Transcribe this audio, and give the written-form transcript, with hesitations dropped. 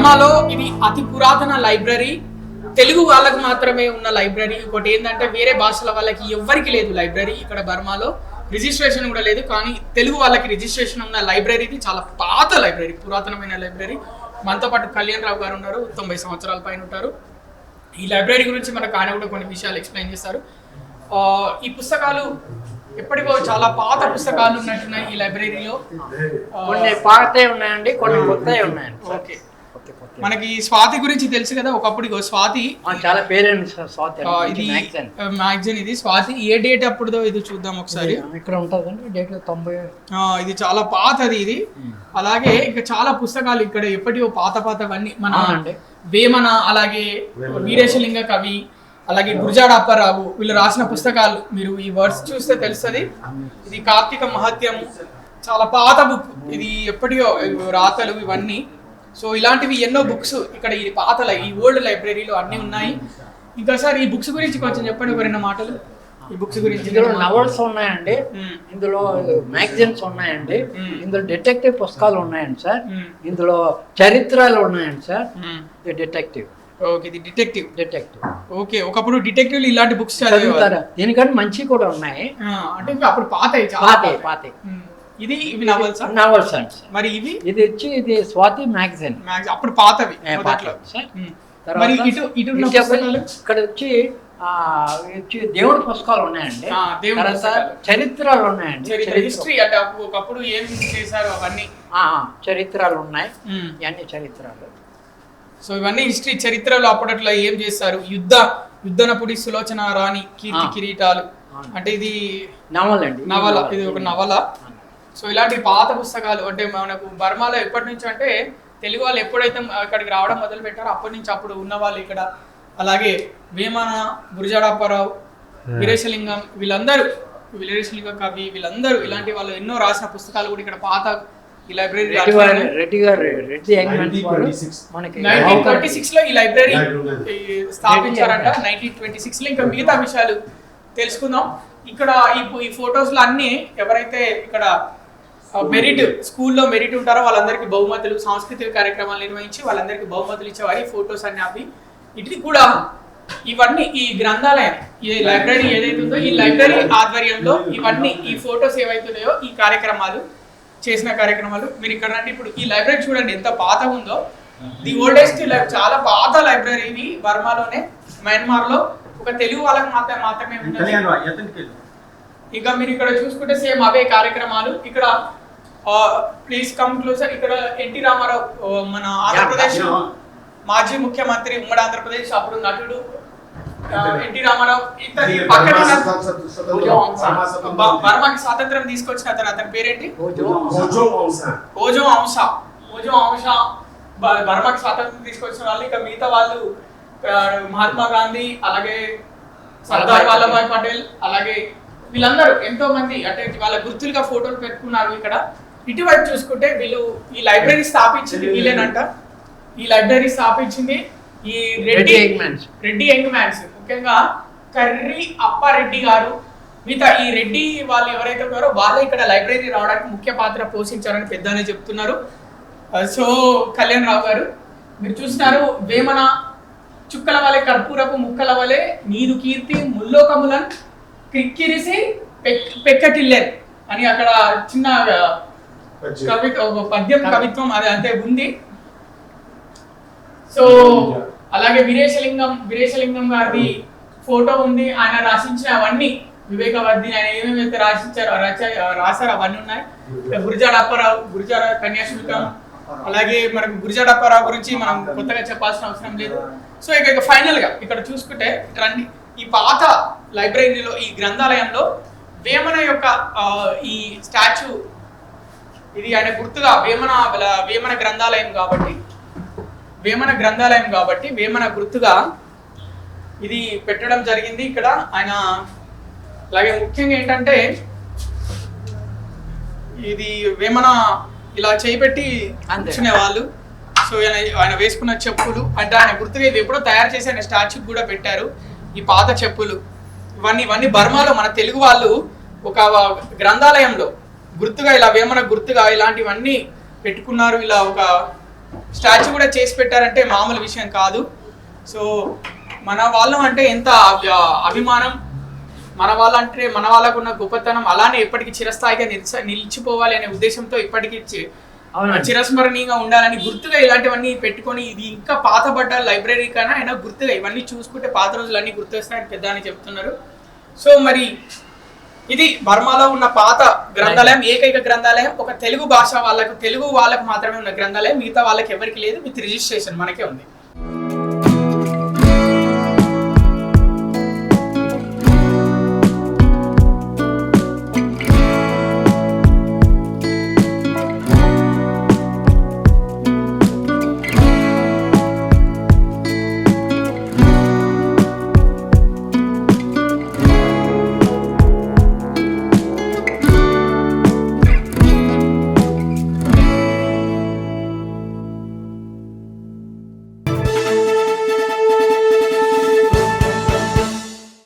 బర్మాలో ఇది అతి పురాతన లైబ్రరీ. తెలుగు వాళ్ళకి మాత్రమే ఉన్న లైబ్రరీ. ఒకటి ఏంటంటే వేరే భాషల వాళ్ళకి ఎవ్వరికి లేదు లైబ్రరీ. ఇక్కడ బర్మాలో రిజిస్ట్రేషన్ కూడా లేదు, కానీ తెలుగు వాళ్ళకి రిజిస్ట్రేషన్ ఉన్న లైబ్రరీ. ఇది చాలా పాత లైబ్రరీ, పురాతనమైన లైబ్రరీ. మనతో పాటు కళ్యాణ్ రావు గారు ఉన్నారు, 90 సంవత్సరాల పైన ఉంటారు. ఈ లైబ్రరీ గురించి మనకు ఆయన కూడా కొన్ని విషయాలు ఎక్స్ప్లెయిన్ చేస్తారు. ఈ పుస్తకాలు ఎప్పటికో చాలా పాత పుస్తకాలు ఉన్నట్టున్నాయి ఈ లైబ్రరీలో. కొన్ని పాతవి ఉన్నాయండి, కొన్ని కొత్తవి ఉన్నాయండి. ఓకే, మనకి స్వాతి గురించి తెలుసు కదా. ఒకప్పుడు స్వాతి చాలా పేరెంట్ స్వాతి, ఇది మ్యాగజైన్. ఇది స్వాతి ఏ డేట్ అప్పుడుదో ఇది చూద్దాం ఒకసారి. ఇక్కడ ఉంటుందండి డేట్ 90. ఇది చాలా పాతది ఇది. అలాగే ఇంకా చాలా పుస్తకాలు ఇక్కడ ఎప్పటివో పాత పాతవన్నీ. మన వేమన, అలాగే వీరేశలింగ కవి, అలాగే గురజాడ అప్పారావు వీళ్ళు రాసిన పుస్తకాలు. మీరు ఈ వర్డ్స్ చూస్తే తెలుస్తుంది. ఇది కార్తీక మహత్యము, చాలా పాత బుక్ ఇది. ఎప్పటియో రాతలు ఇవన్నీ. సో ఇలాంటివి ఎన్నో బుక్స్ ఇక్కడ ఈ పాత ఈ ఓల్డ్ లైబ్రరీలో అన్ని ఉన్నాయి. ఇంకా సార్ ఈ బుక్స్ గురించి కొంచెం చెప్పండి, ఒక 2 మాటలు ఈ బుక్స్ గురించి. ఇందులో నవల్స్ ఉన్నాయండి, ఇందులో మ్యాగజైన్స్ ఉన్నాయండి, ఇందులో డిటెక్టివ్ పుస్తకాలు ఉన్నాయండి సార్, ఇందులో చరిత్రలు ఉన్నాయండి సార్. డిటెక్టివ్. ఓకే, ఇది డిటెక్టివ్. ఓకే, ఒకప్పుడు డిటెక్టివ్ ఇలాంటి బుక్స్ చదువుతారా? దీనికంటే మంచి కూడా ఉన్నాయి. అంటే అప్పుడు పాతయి. ఇది ఇవి నవల్స్ అండి. మరి ఇవి ఇది వచ్చి ఇది స్వాతి మ్యాగజైన్, అప్పుడు పాతవి. మరి ఇక్కడ వచ్చి దేవుడి పుస్తకాలు ఉన్నాయండి, చరిత్రలు ఉన్నాయండి. హిస్టరీ అంటే ఒకప్పుడు ఏం చేశారు అవన్నీ చరిత్రలు ఉన్నాయి. ఇవన్నీ చరిత్రలు. సో ఇవన్నీ హిస్టరీ, చరిత్రలో అప్పట్లో ఏం చేశారు. యుద్ధనపుడి సులోచన రాణి కీర్తి కిరీటాలు అంటే ఇది నవల. ఇది ఒక నవల. సో ఇలాంటి పాత పుస్తకాలు అంటే మనకు బర్మాలో ఎప్పటి నుంచి అంటే తెలుగు వాళ్ళు ఎప్పుడైతే ఇక్కడికి రావడం మొదలు పెట్టారో అప్పటి నుంచి అప్పుడు ఉన్న వాళ్ళు ఇక్కడ. అలాగే వేమన, గురజాడ అప్పారావు, వీరేశలింగం వీళ్ళందరూ, వీరేశలింగ కవి వీళ్ళందరూ ఇలాంటి వాళ్ళు ఎన్నో రాసిన పుస్తకాలు కూడా ఇక్కడ పాత ఈ లైబ్రరీ. 1926 లో ఈ లైబ్రరీ స్థాపించారంట. 1926 లో. ఇంకా మిగతా విషయాలు తెలుసుకుందాం. ఇక్కడ ఈ ఫొటోస్ లో అన్ని ఎవరైతే ఇక్కడ మెరిట్ స్కూల్లో మెరిట్ ఉంటారో వాళ్ళందరికీ బహుమతులు, సాంస్కృతిక కార్యక్రమాలు నిర్వహించి వాళ్ళందరికీ బహుమతులు ఇచ్చేవారు. ఫొటోస్ అన్ని అవి. ఇటు కూడా ఇవన్నీ ఈ గ్రంథాలయం, ఈ లైబ్రరీ ఏదైతే ఉందో ఈ లైబ్రరీ ఆధ్వర్యంలో ఇవన్నీ ఈ ఫొటోస్ ఏవైతున్నాయో ఈ కార్యక్రమాలు చేసిన కార్యక్రమాలు. మీరు ఇక్కడ రండి. ఇప్పుడు ఈ లైబ్రరీ చూడండి ఎంత పాత ఉందో. ది ఓల్డెస్ట్ చాలా పాత లైబ్రరీ ఇది బర్మాలోనే, మయన్మార్ లో. ఒక తెలుగు వాళ్ళకి మాత్రమే ఉంటుంది. ఇంకా మీరు ఇక్కడ చూసుకుంటే సేమ్ అవే కార్యక్రమాలు. ఇక్కడ ప్లీజ్ కమ్ క్లోజర్. ఇక్కడ ఎన్టీ రామారావు మన ఆంధ్రప్రదేశ్ మాజీ ముఖ్యమంత్రి, ఉమ్మడి ఆంధ్రప్రదేశ్ అప్పుడు నటుడు ఎన్టీ రామారావు. పక్కన బర్మాకి స్వాతంత్రం తీసుకొచ్చిన అతని పేరేంటి? ఓజో ఔసా. బర్మాకి స్వాతంత్రం తీసుకొచ్చిన వాళ్ళు. ఇక మిగతా వాళ్ళు మహాత్మా గాంధీ, అలాగే సర్దార్ వల్లభాయ్ పటేల్, అలాగే వీళ్ళందరూ ఎంతో మంది అంటే వాళ్ళ గుర్తులుగా ఫోటోలు పెట్టుకున్నారు ఇక్కడ. ఇటువైపు చూసుకుంటే వీళ్ళు ఈ లైబ్రరీ స్థాపించింది వీళ్ళేనంట. ఈ లైబ్రరీ స్థాపించింది ఈ రెడ్డి యంగ్ మ్యాన్స్, ముఖ్యంగా కర్రీ అప్పారెడ్డి గారు. మిగతా ఈ రెడ్డి వాళ్ళు ఎవరైతే ఉన్నారో వాళ్ళే ఇక్కడ లైబ్రరీ రావడానికి ముఖ్య పాత్ర పోషించారని పెద్దనే చెప్తున్నారు. సో కళ్యాణ్ రావు గారు మీరు చూస్తున్నారు. వేమన చుక్కల వలె కర్పూరపు ముక్కల వలె నీదు కీర్తి ముల్లోకములన్ క్రిక్కిరిసి పెక్కటిల్లెన్ అని అక్కడ చిన్న పద్యం కవిత్వం అది అంతే ఉంది. సో అలాగే వీరేశలింగం గారి ఫోటో ఉంది. ఆయన రాసించిన అవన్నీ వివేకవర్ధి ఆయన ఏమేమైతే రాశారో అవన్నీ ఉన్నాయి. గురజాడ అప్పారావు, గురజాడ కన్యాశుల్కం, అలాగే మనకు గురజాడ అప్పారావు గురించి మనం కొత్తగా చెప్పాల్సిన అవసరం లేదు. సో ఇక ఫైనల్ గా ఇక్కడ చూసుకుంటే రండి. ఈ పాత లైబ్రరీలో ఈ గ్రంథాలయంలో వేమన యొక్క ఈ స్టాచ్యూ ఇది ఆయన గుర్తుగా వేమన గ్రంథాలయం కాబట్టి వేమన గుర్తుగా ఇది పెట్టడం జరిగింది ఇక్కడ ఆయన. అలాగే ముఖ్యంగా ఏంటంటే ఇది వేమన ఇలా చేయిపెట్టి వచ్చిన వాళ్ళు. సో ఆయన వేసుకున్న చెప్పులు అంటే ఆయన గుర్తుగా ఇది ఎప్పుడో తయారు చేసి ఆయన స్టాచ్యూ కూడా పెట్టారు. ఈ పాత చెప్పులు ఇవన్నీ బర్మాలో మన తెలుగు వాళ్ళు ఒక గ్రంథాలయంలో గుర్తుగా ఇలా వేమన గుర్తుగా ఇలాంటివన్నీ పెట్టుకున్నారు. ఇలా ఒక స్టాచ్యూ కూడా చేసి పెట్టారంటే మామూలు విషయం కాదు. సో మన వాళ్ళం అంటే ఎంత అభిమానం, మన వాళ్ళంటే మన వాళ్ళకున్న గొప్పతనం అలానే ఎప్పటికీ చిరస్థాయిగా నిలిచిపోవాలి అనే ఉద్దేశంతో ఇప్పటికీ చిరస్మరణీయంగా ఉండాలని గుర్తుగా ఇలాంటివన్నీ పెట్టుకొని, ఇది ఇంకా పాతబడ్డ లైబ్రరీ కన్నా అయినా గుర్తుగా ఇవన్నీ చూసుకుంటే పాత రోజులన్నీ గుర్తొస్తాయని పెద్ద అని చెప్తున్నారు. సో మరి ఇది బర్మాలో ఉన్న పాత గ్రంథాలయం, ఏకైక గ్రంథాలయం, ఒక తెలుగు భాష వాళ్ళకు మాత్రమే ఉన్న గ్రంథాలయం, మిగతా వాళ్ళకి ఎవరికి లేదు, విత్ రిజిస్ట్రేషన్ మనకే ఉంది.